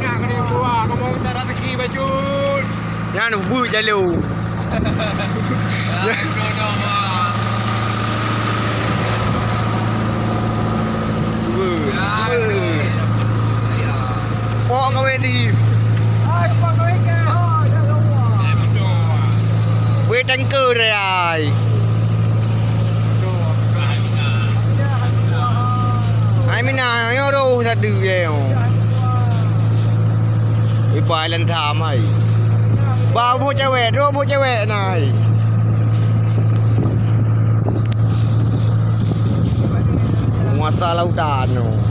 Nak kena buat, kau mau minta rezeki baju. Yang bu jalu. Pok kau ni. Wei tanker dia ai. Ai mina yo ro sa du ye. Ipa lan tham ai. Ba bu cewek nai. Muasa lautan no.